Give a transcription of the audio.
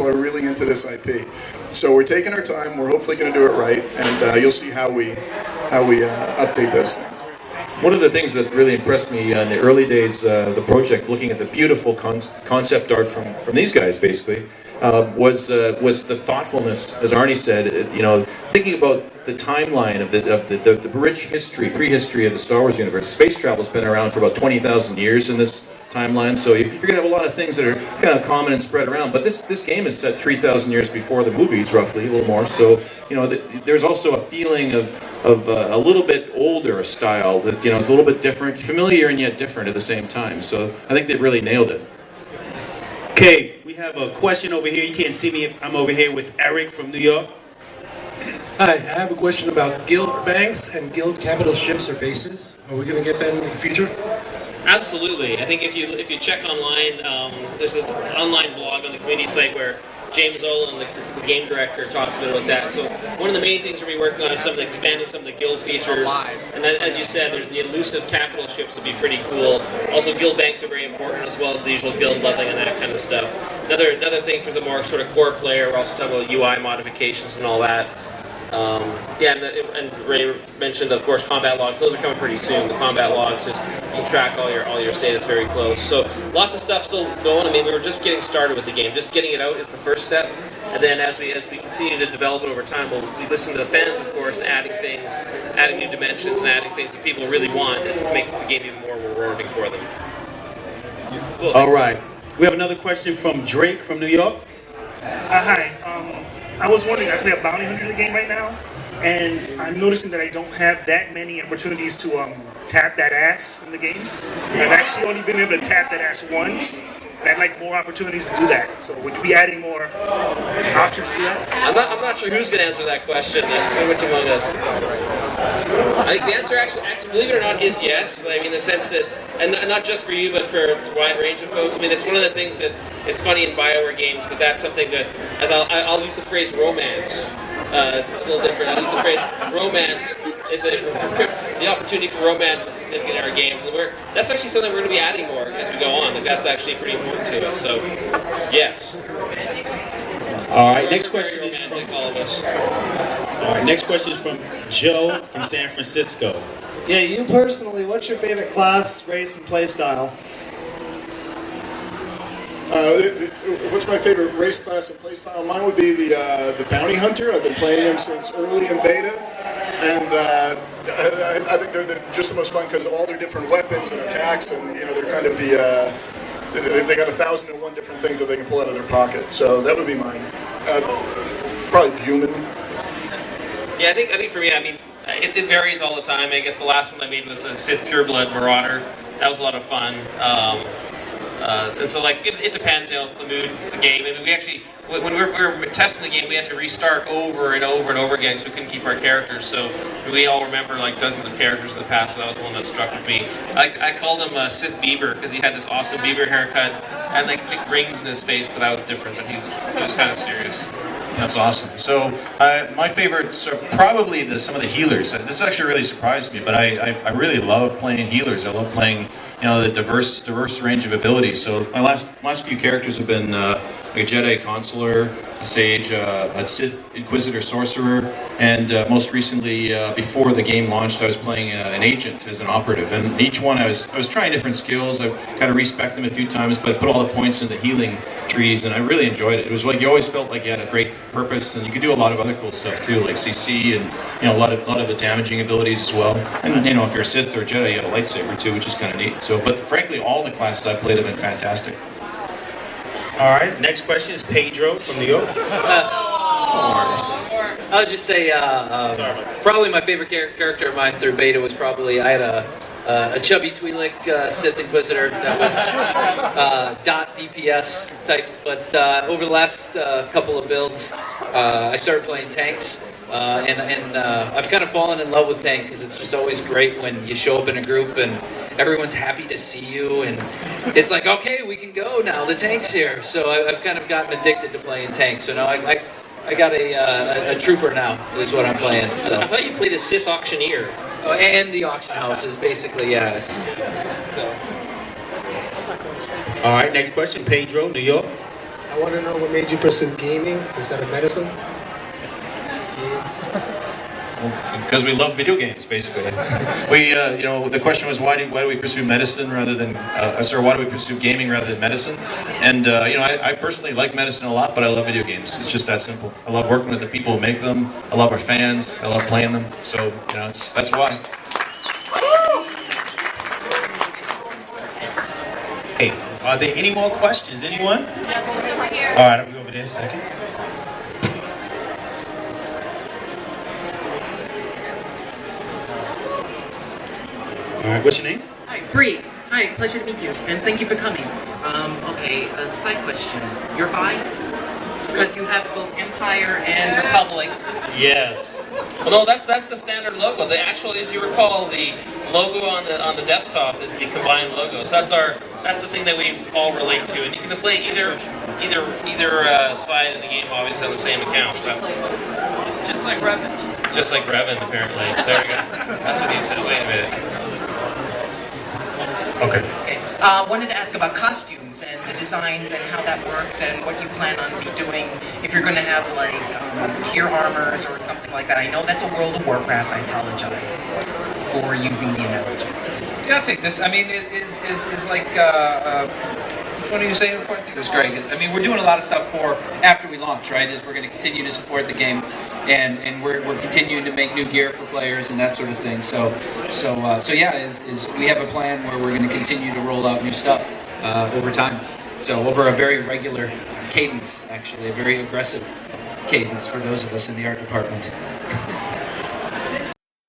people are really into this IP. So we're taking our time. We're hopefully going to do it right, and you'll see how we update those things. One of the things that really impressed me in the early days of the project, looking at the beautiful concept art from these guys, basically, was the thoughtfulness, as Arnie said. Thinking about the timeline of the rich history, prehistory of the Star Wars universe. Space travel's been around for about 20,000 years in this timeline, so you're going to have a lot of things that are kind of common and spread around. But this game is set 3,000 years before the movies, roughly, a little more. So there's also a feeling of a little bit older style that it's a little bit different, familiar and yet different at the same time. So I think they've really nailed it. Okay, we have a question over here. You can't see me. I'm over here with Eric from New York. Hi, I have a question about guild banks and guild capital ships or bases. Are we going to get them in the future? Absolutely. I think if you check online, there's this online blog on the community site where James Olin, the game director, talks a bit about that. So one of the main things we're working on is expanding some of the guild features. And then, as you said, there's the elusive capital ships to be pretty cool. Also, guild banks are very important, as well as the usual guild leveling and that kind of stuff. Another thing for the more sort of core player, we're also talking about UI modifications and all that. And Ray mentioned, of course, combat logs. Those are coming pretty soon. The combat logs you track all your status very close. So lots of stuff still going. I mean, we were just getting started with the game. Just getting it out is the first step. And then as we continue to develop it over time, we'll be listening to the fans, of course, and adding things, adding new dimensions, and adding things that people really want to make the game even more rewarding for them. Cool, all right. We have another question from Drake from New York. Hi. I was wondering, I play a bounty hunter in the game right now, and I'm noticing that I don't have that many opportunities to tap that ass in the game. I've actually only been able to tap that ass once. I'd like more opportunities to do that. So would you be adding more options to that? I'm not sure who's going to answer that question. Which among us? I think the answer actually, believe it or not, is yes. I mean, in the sense that, and not just for you, but for a wide range of folks. I mean, it's one of the things that it's funny in BioWare games, but that's something that, as I'll use the phrase romance. It's a little different. I'll use the phrase romance. The opportunity for romance is significant in our games, and that's actually something we're going to be adding more as we go on. Like, that's actually pretty important to us. So, yes. All right. Next question is from all of us. All right. Next question is from Joe from San Francisco. Yeah, you personally, what's your favorite class, race, and play style? What's my favorite race class and play style? Mine would be the bounty hunter. I've been playing him since early in beta, and I think they're just the most fun because of all their different weapons and attacks, and they're kind of they got 1,001 different things that they can pull out of their pocket. So that would be mine. Probably human. Yeah, I think for me, I mean, it varies all the time. I guess the last one I made was a Sith Pureblood Marauder. That was a lot of fun. And so, like, it depends, the mood, the game. I mean, we actually, when we were testing the game, we had to restart over and over and over again because we couldn't keep our characters. So we all remember, like, dozens of characters in the past, so that was the one that struck with me. I called him Sith Bieber because he had this awesome Bieber haircut and, like, big rings in his face, but that was different. But he was kind of serious. That's awesome. So my favorites are probably some of the healers. This actually really surprised me, but I really love playing healers. I love playing the diverse range of abilities. So my last few characters have been like a Jedi Consular, a Sage, a Sith Inquisitor Sorcerer, and most recently, before the game launched, I was playing an agent as an operative. And each one I was trying different skills. I kind of respec them a few times, but put all the points in the healing trees, and I really enjoyed it. It was like you always felt like you had a great purpose, and you could do a lot of other cool stuff too, like CC and a lot of the damaging abilities as well. And if you're a Sith or a Jedi, you have a lightsaber too, which is kind of neat. So, but frankly, all the classes I played have been fantastic. All right. Next question is Pedro from New York. I'll just say probably my favorite character of mine through beta was probably I had a chubby Twi'lek Sith Inquisitor that was dot DPS type, but over the last couple of builds, I started playing tanks. And I've kind of fallen in love with tank because it's just always great when you show up in a group and everyone's happy to see you, and it's like, okay, we can go now. The tank's here. So I've kind of gotten addicted to playing tanks. So now I got a trooper now is what I'm playing. So I thought you played a Sith Auctioneer. Oh, and the auction house is basically yes. So. All right, next question, Pedro, New York. I want to know what made you pursue gaming instead of medicine. Because we love video games, basically. The question was why do we pursue medicine rather than, why do we pursue gaming rather than medicine? And I personally like medicine a lot, but I love video games. It's just that simple. I love working with the people who make them. I love our fans. I love playing them. So that's why. Hey, are there any more questions? Anyone? All right, I'll go over there a second. All right, what's your name? Hi, Bree. Hi, pleasure to meet you, and thank you for coming. Okay, a side question. You're bi? Because you have both Empire and Republic. Yes. Well, no, that's the standard logo. If you recall, the logo on the desktop is the combined logo. So that's the thing that we all relate to, and you can play either side of the game, obviously on the same account. So. Just like Revan. Just like Revan, apparently. There we go. That's what he said. Wait a minute. Okay. Wanted to ask about costumes and the designs and how that works and what you plan on doing if you're going to have like tier armors or something like that. I know that's a World of Warcraft. I apologize for using the analogy. Yeah, I'll take this. I mean, is like, which one are you saying before? I think it was Greg. We're doing a lot of stuff for after we launch, right? We're going to continue to support the game, and we're continuing to make new gear for players and that sort of thing. So yeah, we have a plan where we're going to continue to roll out new stuff over time. So over a very regular cadence, actually, a very aggressive cadence for those of us in the art department.